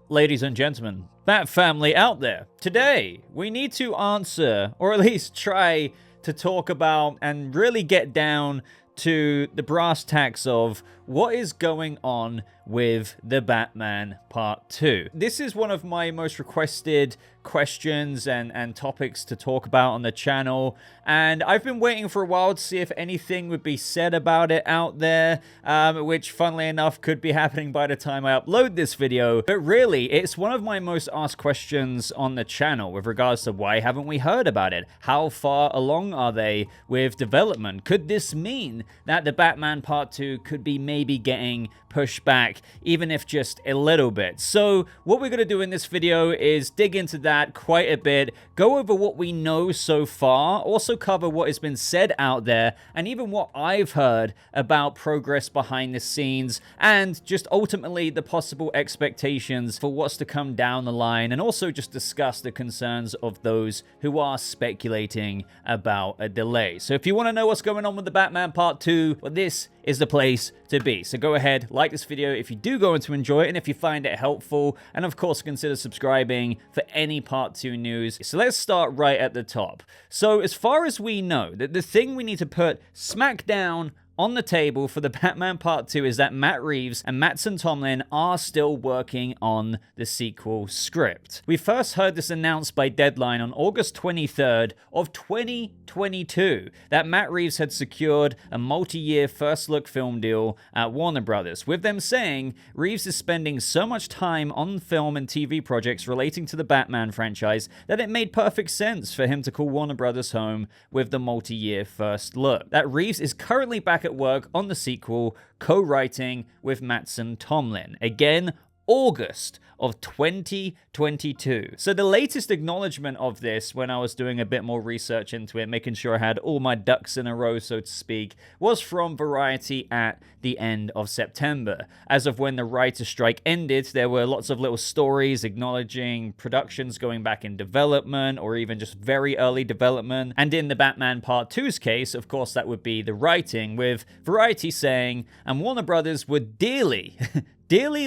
Ladies and gentlemen, Bat family out there, today we need to answer, or at least try to talk about and really get down to the brass tacks of what is going on with The Batman Part 2. This is one of my most requested questions and topics to talk about on the channel, and I've been waiting for a while to see if anything would be said about it out there, which funnily enough could be happening by the time I upload this video. But really, it's one of my most asked questions on the channel with regards to why haven't we heard about it? How far along are they with development? Could this mean that The Batman Part 2 could be maybe getting pushed back, even if just a little bit? So what we're going to do in this video is dig into that quite a bit, go over what we know so far, also cover what has been said out there, and even what I've heard about progress behind the scenes, and just ultimately the possible expectations for what's to come down the line, and also just discuss the concerns of those who are speculating about a delay. So if you want to know what's going on with The Batman Part 2, well, this is the place to be. So go ahead, like this video if you do go on to enjoy it, and if you find it helpful, and of course consider subscribing for any Part 2 news. So let's start right at the top. So as far as we know, the thing we need to put smack down on the table for The Batman Part 2 is that Matt Reeves and Mattson Tomlin are still working on the sequel script. We first heard this announced by Deadline on August 23rd of 2022, that Matt Reeves had secured a multi-year first-look film deal at Warner Brothers, with them saying Reeves is spending so much time on film and TV projects relating to the Batman franchise that it made perfect sense for him to call Warner Brothers home with the multi-year first look. That Reeves is currently back at work on the sequel, co-writing with Mattson Tomlin. Again, August of 2022. So the latest acknowledgement of this, when I was doing a bit more research into it, making sure I had all my ducks in a row, so to speak, was from Variety at the end of September. As of when the writer's strike ended, there were lots of little stories acknowledging productions going back in development, or even just very early development. And in the Batman Part 2's case, of course, that would be the writing, with Variety saying, and Warner Brothers would dearly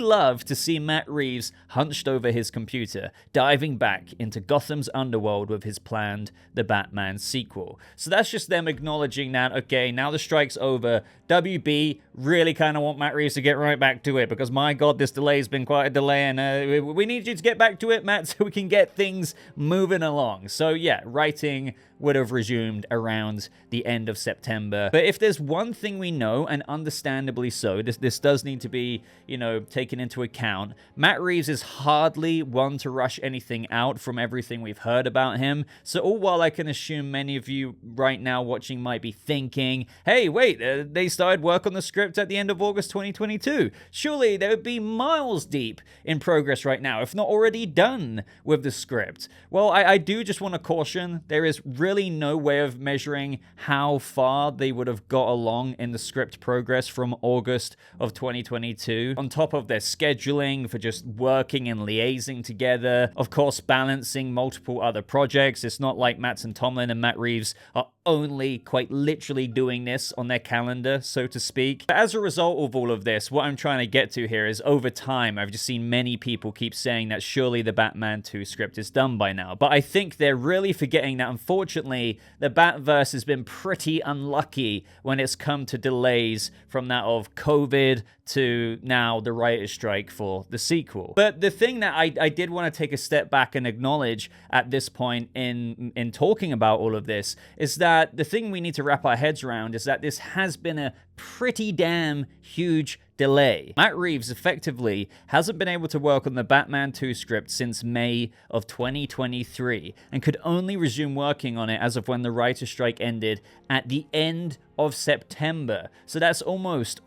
love to see Matt Reeves hunched over his computer, diving back into Gotham's underworld with his planned The Batman sequel. So that's just them acknowledging that, okay, now the strike's over, WB really kind of want Matt Reeves to get right back to it, because my god, this delay has been quite a delay, and we need you to get back to it, Matt, so we can get things moving along. So yeah, writing would have resumed around the end of September. But if there's one thing we know, and understandably so, this does need to be, you know, taken into account, Matt Reeves is hardly one to rush anything out from everything we've heard about him. So all while I can assume many of you right now watching might be thinking, hey, wait, they started work on the script at the end of August 2022. Surely they would be miles deep in progress right now, if not already done with the script. Well, I do just want to caution, there is really no way of measuring how far they would have got along in the script progress from August of 2022. On top of their scheduling for just working and liaising together, of course balancing multiple other projects. It's not like Mattson Tomlin and Matt Reeves are only quite literally doing this on their calendar, so to speak. But as a result of all of this, what I'm trying to get to here is, over time, I've just seen many people keep saying that surely the Batman 2 script is done by now. But I think they're really forgetting that, unfortunately, the Batverse has been pretty unlucky when it's come to delays, from that of COVID to now the writer's strike for the sequel. But the thing that I did want to take a step back and acknowledge at this point in talking about all of this is that the thing we need to wrap our heads around is that this has been a pretty damn huge delay. Matt Reeves effectively hasn't been able to work on the Batman 2 script since May of 2023, and could only resume working on it as of when the writer's strike ended at the end of September. So that's almost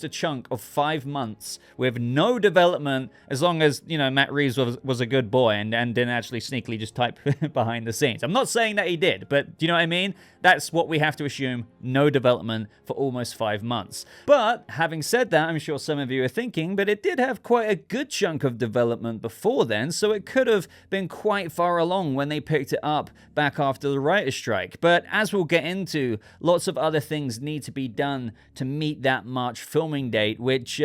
a chunk of 5 months with no development, as long as, you know, Matt Reeves was a good boy and didn't actually sneakily just type behind the scenes. I'm not saying that he did, but do you know what I mean? That's what we have to assume, no development for almost 5 months. But having said that, I'm sure some of you are thinking, but it did have quite a good chunk of development before then, so it could have been quite far along when they picked it up back after the writer's strike. But as we'll get into, lots of other things need to be done to meet that March filming date, which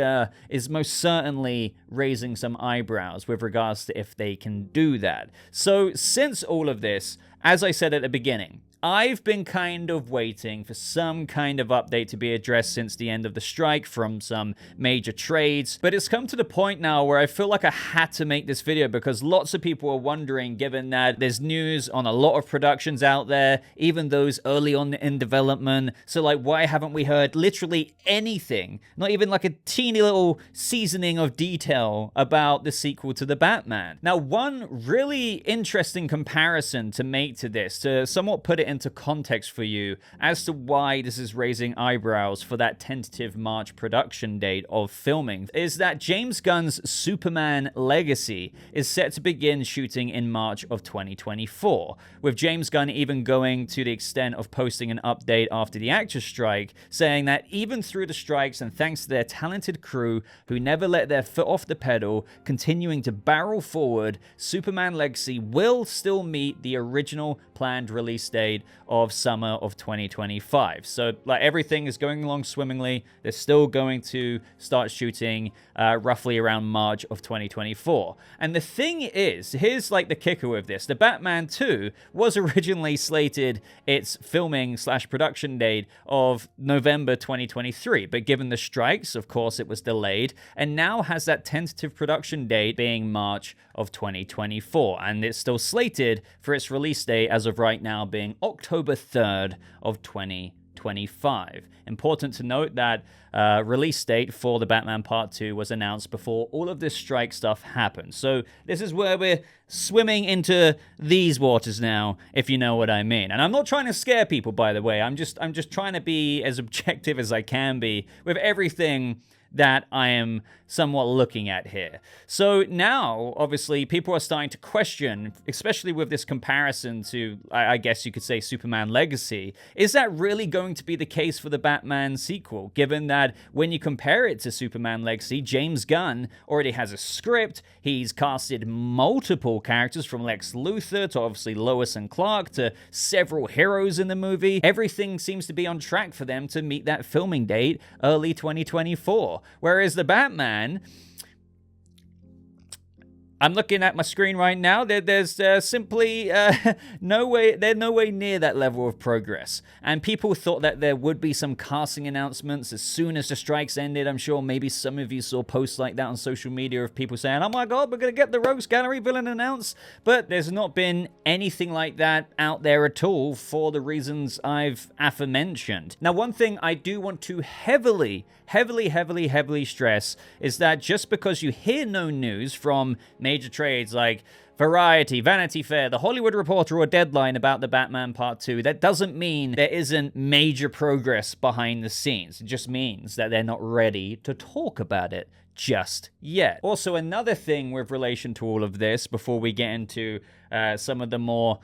is most certainly raising some eyebrows with regards to if they can do that. So since all of this, as I said at the beginning, I've been kind of waiting for some kind of update to be addressed since the end of the strike from some major trades, but it's come to the point now where I feel like I had to make this video because lots of people are wondering, given that there's news on a lot of productions out there, even those early on in development. So like, why haven't we heard literally anything, not even like a teeny little seasoning of detail about the sequel to The Batman? Now, one really interesting comparison to make to this, to somewhat put it into context for you as to why this is raising eyebrows for that tentative March production date of filming, is that James Gunn's Superman Legacy is set to begin shooting in March of 2024, with James Gunn even going to the extent of posting an update after the actors' strike, saying that even through the strikes and thanks to their talented crew who never let their foot off the pedal, continuing to barrel forward, Superman Legacy will still meet the original planned release date of summer of 2025. So like everything is going along swimmingly. They're still going to start shooting roughly around March of 2024. And the thing is, here's like the kicker with this. The Batman 2 was originally slated its filming / production date of November 2023. But given the strikes, of course, it was delayed and now has that tentative production date being March of 2024. And it's still slated for its release date as of right now being October 3rd of 2025. Important to note that release date for The Batman Part 2 was announced before all of this strike stuff happened. So this is where we're swimming into these waters now, if you know what I mean. And I'm not trying to scare people, by the way. I'm just trying to be as objective as I can be with everything that I am somewhat looking at here. So now, obviously, people are starting to question, especially with this comparison to, I guess you could say, Superman Legacy, is that really going to be the case for the Batman sequel? Given that when you compare it to Superman Legacy, James Gunn already has a script, he's casted multiple characters from Lex Luthor to obviously Lois and Clark to several heroes in the movie. Everything seems to be on track for them to meet that filming date early 2024. Whereas the Batman, I'm looking at my screen right now. There's simply no way. They're no way near that level of progress. And people thought that there would be some casting announcements as soon as the strikes ended. I'm sure maybe some of you saw posts like that on social media of people saying, "Oh my God, we're gonna get the Rogues Gallery villain announced." But there's not been anything like that out there at all for the reasons I've aforementioned. Now, one thing I do want to heavily stress is that just because you hear no news from major trades like Variety, Vanity Fair, The Hollywood Reporter, or Deadline about The Batman Part 2, that doesn't mean there isn't major progress behind the scenes. It just means that they're not ready to talk about it just yet. Also, another thing with relation to all of this, before we get into some of the more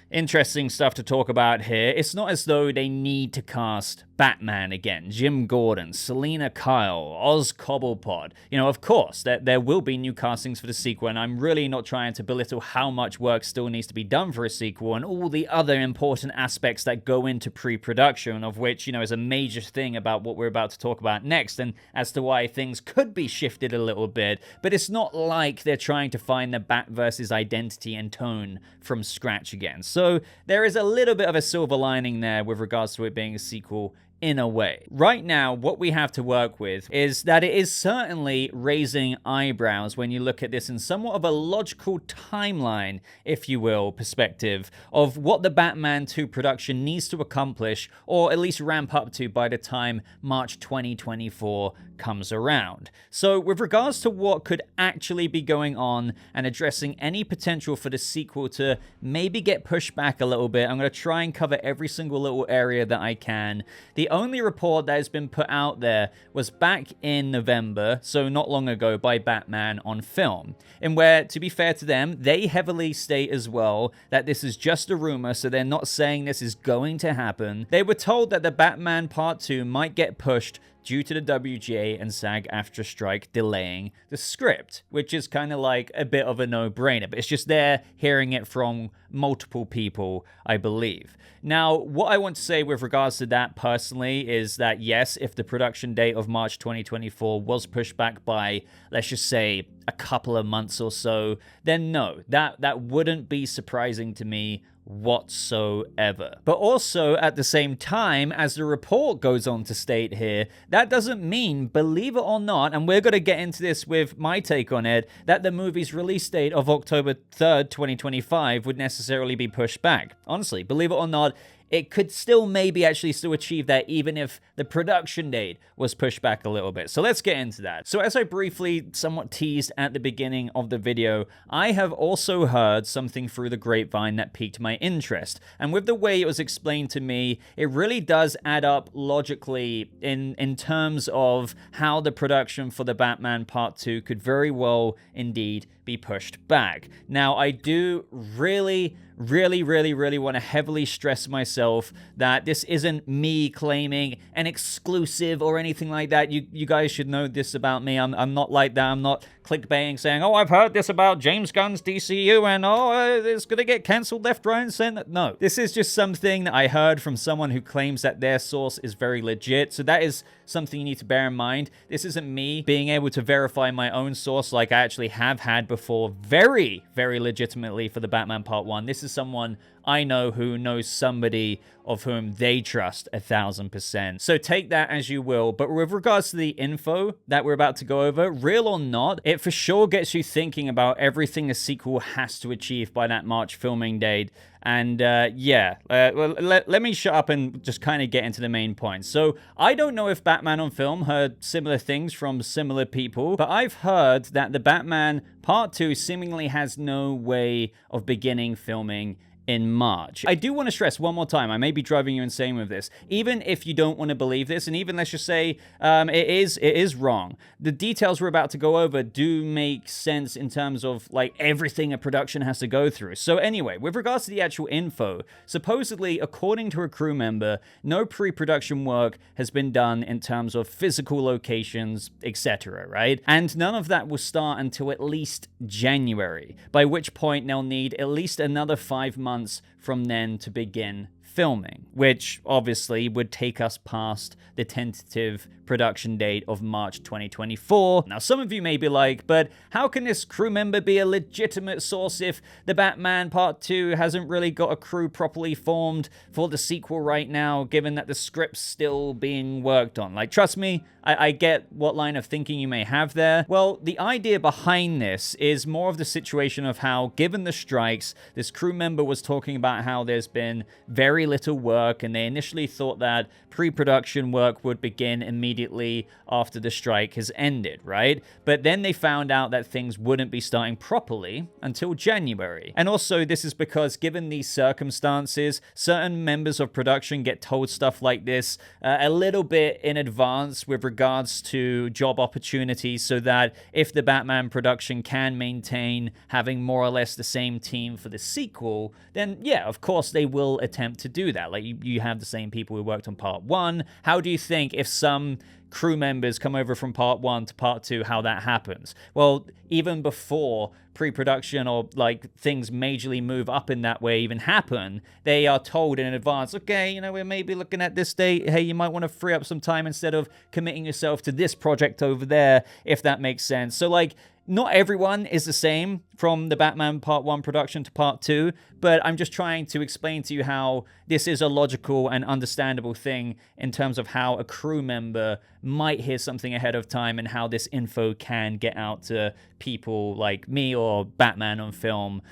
interesting stuff to talk about here, it's not as though they need to cast Batman again, Jim Gordon, Selina Kyle, Oz Cobblepot. You know, of course, there will be new castings for the sequel, and I'm really not trying to belittle how much work still needs to be done for a sequel and all the other important aspects that go into pre-production, of which, you know, is a major thing about what we're about to talk about next, and as to why things could be shifted a little bit. But it's not like they're trying to find the Batverse's identity and tone from scratch again. So there is a little bit of a silver lining there with regards to it being a sequel in a way. Right now, what we have to work with is that it is certainly raising eyebrows when you look at this in somewhat of a logical timeline, if you will, perspective of what the Batman 2 production needs to accomplish, or at least ramp up to by the time March 2024 comes around. So with regards to what could actually be going on and addressing any potential for the sequel to maybe get pushed back a little bit, I'm going to try and cover every single little area that I can. The only report that has been put out there was back in November, so not long ago, by Batman on Film, in where, to be fair to them, they heavily state as well that this is just a rumor, so they're not saying this is going to happen. They were told that the Batman Part 2 might get pushed due to the WGA and SAG-AFTRA strike delaying the script, which is kind of like a bit of a no-brainer, but it's just they're hearing it from multiple people, I believe. Now, what I want to say with regards to that personally is that yes, if the production date of March 2024 was pushed back by, let's just say, a couple of months or so, then no, that wouldn't be surprising to me whatsoever. But also, at the same time, as the report goes on to state here, that doesn't mean, believe it or not, and we're going to get into this with my take on it, that the movie's release date of October 3rd, 2025 would necessarily be pushed back. Honestly, believe it or not, it could still maybe actually still achieve that even if the production date was pushed back a little bit. So let's get into that. So as I briefly somewhat teased at the beginning of the video, I have also heard something through the grapevine that piqued my interest. And with the way it was explained to me, it really does add up logically in terms of how the production for the Batman Part 2 could very well indeed be pushed back. Now, I do really want to heavily stress myself that this isn't me claiming an exclusive or anything like that. You guys should know this about me. I'm not like that. I'm not clickbaiting saying, oh, I've heard this about James Gunn's DCU and it's gonna get cancelled left, right, and center. No, this is just something that I heard from someone who claims that their source is very legit. So that is something you need to bear in mind. This isn't me being able to verify my own source like I actually have had before very legitimately for the Batman Part 1. This is someone I know who knows somebody of whom they trust 1000%. So take that as you will. But with regards to the info that we're about to go over, real or not, it for sure gets you thinking about everything a sequel has to achieve by that March filming date. And well, let me shut up and just kind of get into the main points. So I don't know if Batman on Film heard similar things from similar people, but I've heard that the Batman Part 2 seemingly has no way of beginning filming in March. I do want to stress one more time, I may be driving you insane with this, even if you don't want to believe this, and even let's just say it is wrong. The details we're about to go over do make sense in terms of like everything a production has to go through. So anyway, with regards to the actual info, supposedly, according to a crew member, no pre-production work has been done in terms of physical locations, etc., right? And none of that will start until at least January, by which point they'll need at least another 5 months from then to begin filming, which obviously would take us past the tentative production date of March 2024. Now, some of you may be like, but how can this crew member be a legitimate source if the Batman Part 2 hasn't really got a crew properly formed for the sequel right now, given that the script's still being worked on? Like, trust me, I get what line of thinking you may have there. Well, the idea behind this is more of the situation of how, given the strikes, this crew member was talking about how there's been very little work, and they initially thought that pre-production work would begin immediately after the strike has ended, right? But then they found out that things wouldn't be starting properly until January. And also, this is because, given these circumstances, certain members of production get told stuff like this a little bit in advance with regards to job opportunities, so that if the Batman production can maintain having more or less the same team for the sequel, then yeah, of course they will attempt to do that. Like, you have the same people who worked on Part 1. How do you think if some crew members come over from Part 1 to Part 2, how that happens? Well, even before pre-production or like things majorly move up in that way even happen, they are told in advance, okay, you know, we're maybe looking at this date. Hey, you might want to free up some time instead of committing yourself to this project over there, if that makes sense. So like, not everyone is the same from the Batman Part 1 production to Part 2, but I'm just trying to explain to you how this is a logical and understandable thing in terms of how a crew member might hear something ahead of time and how this info can get out to people like me or Batman on Film,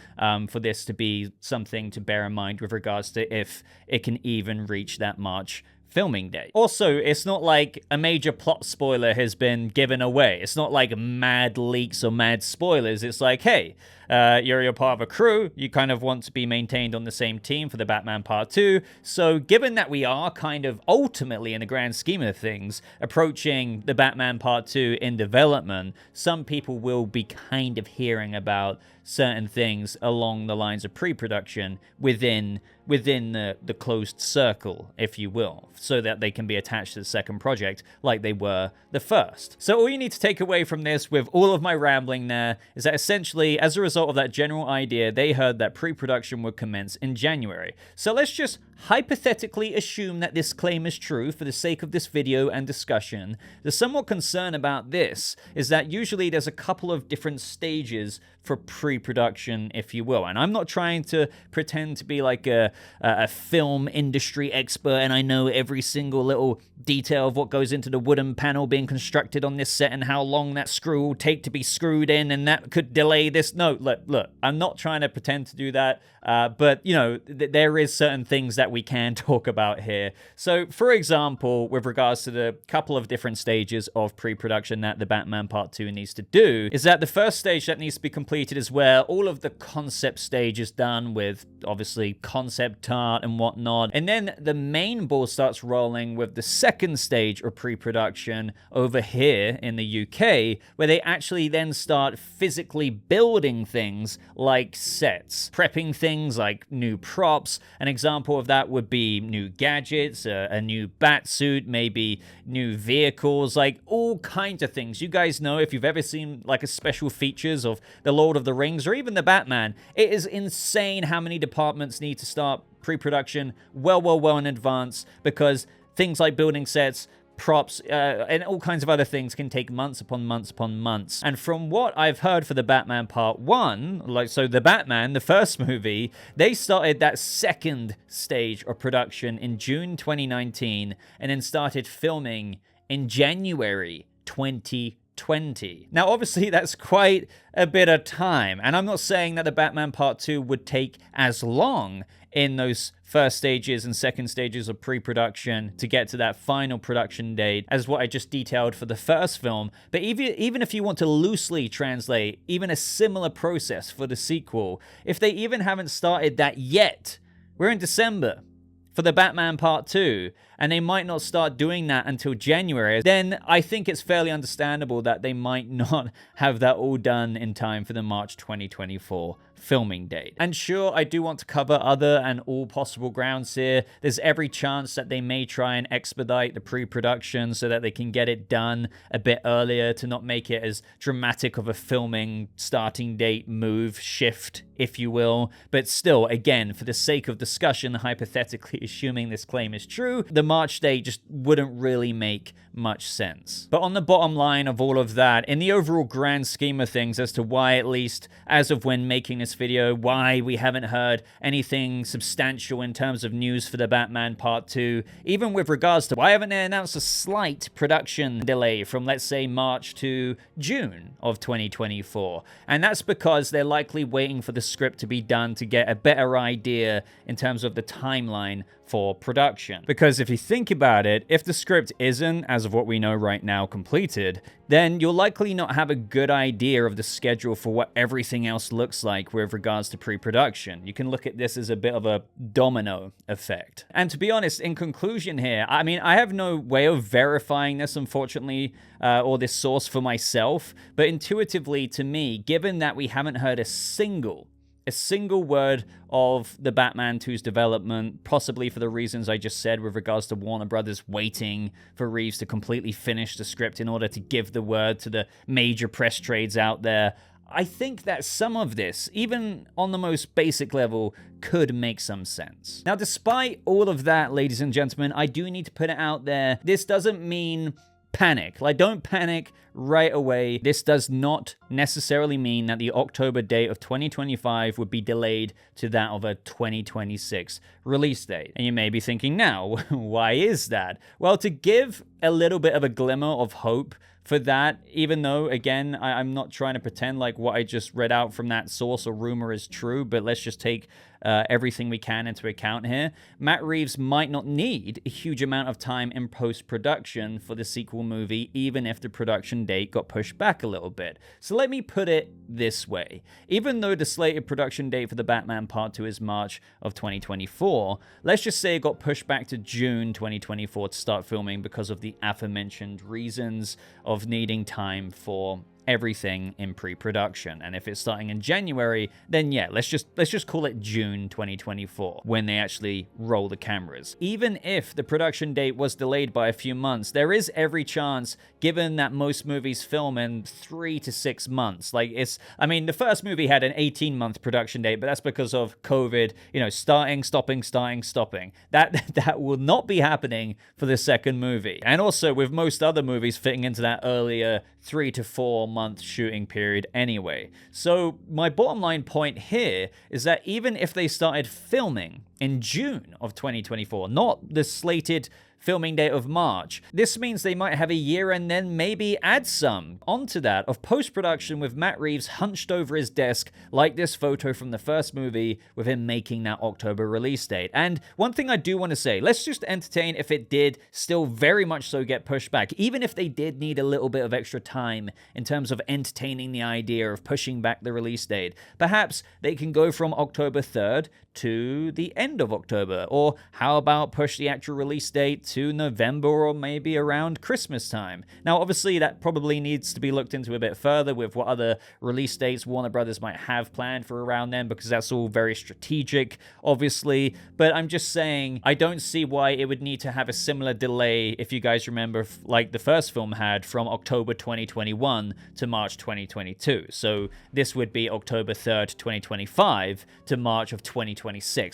for this to be something to bear in mind with regards to if it can even reach that March filming date. Also, it's not like a major plot spoiler has been given away. It's not like mad leaks or mad spoilers. It's like, hey, you're part of a crew. You kind of want to be maintained on the same team for the Batman Part 2. So given that we are kind of ultimately, in the grand scheme of things, approaching the Batman Part 2 in development, some people will be kind of hearing about certain things along the lines of pre-production within within the closed circle, if you will, so that they can be attached to the second project like they were the first. So all you need to take away from this, with all of my rambling there, is that essentially, as a result of that general idea, they heard that pre-production would commence in January. So let's just hypothetically assume that this claim is true for the sake of this video and discussion. The somewhat concern about this is that usually there's a couple of different stages for pre-production, if you will. And I'm not trying to pretend to be like a film industry expert and I know every single little detail of what goes into the wooden panel being constructed on this set and how long that screw will take to be screwed in and that could delay this. No, look, I'm not trying to pretend to do that, but, you know, there is certain things that we can talk about here. So, for example, with regards to the couple of different stages of pre-production that the Batman Part 2 needs to do, is that the first stage that needs to be completed is where all of the concept stage is done with, obviously, concept art and whatnot. And then the main ball starts rolling with the second stage of pre-production over here in the UK, where they actually then start physically building things like sets, prepping things like new props. An example of that would be new gadgets, a new bat suit, maybe new vehicles, like all kinds of things. You guys know, if you've ever seen like a special features of the Lord of the Rings or even the Batman, it is insane how many departments need to start pre-production well in advance, because things like building sets, props, and all kinds of other things can take months upon months upon months. And from what I've heard for the Batman Part 1, like, so the Batman, the first movie, they started that second stage of production in June 2019 and then started filming in January 2020. Now, obviously, that's quite a bit of time, and I'm not saying that the Batman Part 2 would take as long in those first stages and second stages of pre-production to get to that final production date as what I just detailed for the first film. But even if you want to loosely translate even a similar process for the sequel, if they even haven't started that yet, we're in December for the Batman Part 2, and they might not start doing that until January, then I think it's fairly understandable that they might not have that all done in time for the March 2024 filming date. And sure, I do want to cover other and all possible grounds here. There's every chance that they may try and expedite the pre-production so that they can get it done a bit earlier to not make it as dramatic of a filming starting date move shift, if you will. But still, again, for the sake of discussion, hypothetically assuming this claim is true, the March date just wouldn't really make much sense. But on the bottom line of all of that, in the overall grand scheme of things as to why, at least as of when making this video, why we haven't heard anything substantial in terms of news for the Batman Part 2, even with regards to why haven't they announced a slight production delay from, let's say, March to June of 2024. And that's because they're likely waiting for the script to be done to get a better idea in terms of the timeline for production. Because if you think about it, if the script isn't, as of what we know right now, completed, then you'll likely not have a good idea of the schedule for what everything else looks like with regards to pre-production. You can look at this as a bit of a domino effect. And to be honest, in conclusion here, I mean, I have no way of verifying this, unfortunately, or this source for myself, but intuitively to me, given that we haven't heard a single word of the Batman 2's development, possibly for the reasons I just said with regards to Warner Brothers waiting for Reeves to completely finish the script in order to give the word to the major press trades out there, I think that some of this, even on the most basic level, could make some sense. Now, despite all of that, ladies and gentlemen, I do need to put it out there, this doesn't mean panic. Like, don't panic right away. This does not necessarily mean that the October date of 2025 would be delayed to that of a 2026 release date. And you may be thinking now, why is that? Well, to give a little bit of a glimmer of hope for that, even though, again, I'm not trying to pretend like what I just read out from that source or rumor is true, but let's just take everything we can into account here. Matt Reeves might not need a huge amount of time in post-production for the sequel movie, even if the production date got pushed back a little bit. So let me put it this way. Even though the slated production date for the Batman Part 2 is March of 2024, let's just say it got pushed back to June 2024 to start filming because of the aforementioned reasons of needing time for everything in pre-production. And if it's starting in January, then yeah, let's just call it June 2024 when they actually roll the cameras. Even if the production date was delayed by a few months, there is every chance, given that most movies film in 3 to 6 months. Like, I mean, the first movie had an 18-month production date, but that's because of COVID, you know, starting, stopping. That will not be happening for the second movie. And also with most other movies fitting into that earlier 3 to 4 month shooting period anyway. So my bottom line point here is that even if they started filming in June of 2024, not the slated filming date of March, this means they might have a year and then maybe add some onto that of post-production with Matt Reeves hunched over his desk like this photo from the first movie with him making that October release date. And one thing I do want to say, let's just entertain if it did still very much so get pushed back, even if they did need a little bit of extra time in terms of entertaining the idea of pushing back the release date. Perhaps they can go from October 3rd to the end of October, or how about push the actual release date to November or maybe around Christmas time. Now, obviously, that probably needs to be looked into a bit further with what other release dates Warner Brothers might have planned for around then, because that's all very strategic, obviously. But I'm just saying, I don't see why it would need to have a similar delay, if you guys remember, like the first film had, from October 2021 to March 2022. So this would be October 3rd, 2025 to March of 2026.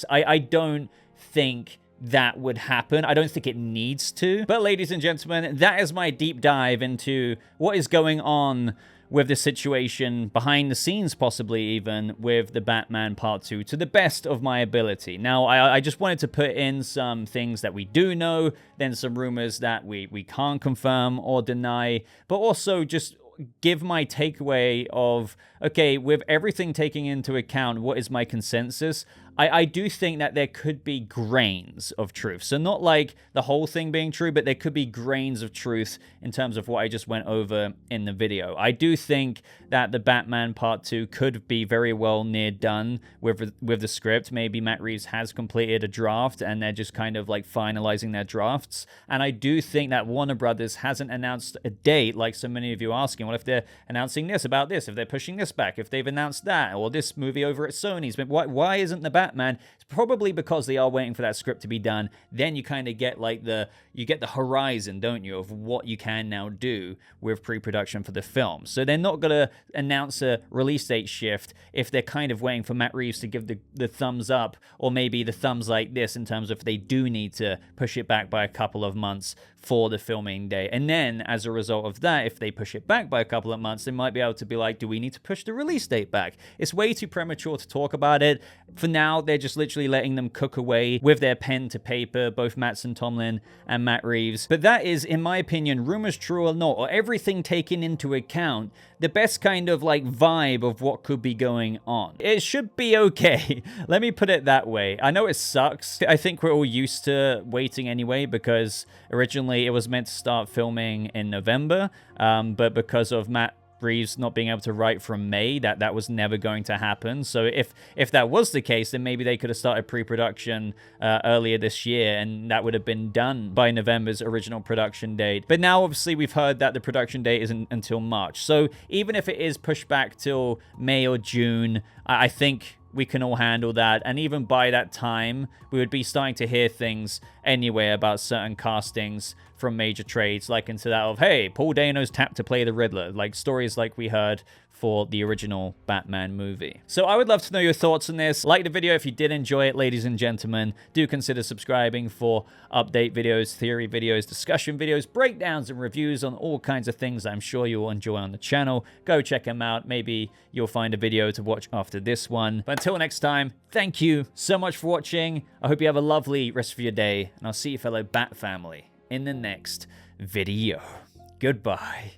I don't think that would happen. I don't think it needs to. But ladies and gentlemen, that is my deep dive into what is going on with the situation behind the scenes, possibly even with the Batman Part 2, to the best of my ability. Now, I just wanted to put in some things that we do know, then some rumors that we can't confirm or deny, but also just give my takeaway of, okay, with everything taking into account, what is my consensus? I do think that there could be grains of truth. So not like the whole thing being true, but there could be grains of truth in terms of what I just went over in the video. I do think that the Batman Part 2 could be very well near done with the script. Maybe Matt Reeves has completed a draft and they're just kind of like finalizing their drafts. And I do think that Warner Brothers hasn't announced a date, like so many of you asking, well, if they're announcing this about this, if they're pushing this back, if they've announced that, or this movie over at Sony's, but why isn't the Batman? It's probably because they are waiting for that script to be done. Then you kind of get like the horizon, don't you, of what you can now do with pre-production for the film. So they're not gonna announce a release date shift if they're kind of waiting for Matt Reeves to give the thumbs up, or maybe the thumbs like this, in terms of if they do need to push it back by a couple of months for the filming day. And then as a result of that, if they push it back by a couple of months, they might be able to be like, do we need to push the release date back? It's way too premature to talk about it. For now, they're just literally letting them cook away with their pen to paper, both Mattson Tomlin and Matt Reeves. But that is, in my opinion, rumors true or not, or everything taken into account, the best kind of like vibe of what could be going on. It should be okay. Let me put it that way. I know it sucks. I think we're all used to waiting anyway, because originally it was meant to start filming in November, but because of Matt Reeves not being able to write from May, that was never going to happen. So if that was the case, then maybe they could have started pre-production earlier this year, and that would have been done by November's original production date. But now obviously we've heard that the production date isn't until March. So even if it is pushed back till May or June, I think we can all handle that. And even by that time, we would be starting to hear things anyway about certain castings from major trades, like into that of, hey, Paul Dano's tapped to play the Riddler, like stories like we heard for the original Batman movie. So I would love to know your thoughts on this. Like the video if you did enjoy it, ladies and gentlemen. Do consider subscribing for update videos, theory videos, discussion videos, breakdowns and reviews on all kinds of things I'm sure you'll enjoy on the channel. Go check them out. Maybe you'll find a video to watch after this one. But until next time, thank you so much for watching. I hope you have a lovely rest of your day, and I'll see you fellow Bat family in the next video. Goodbye.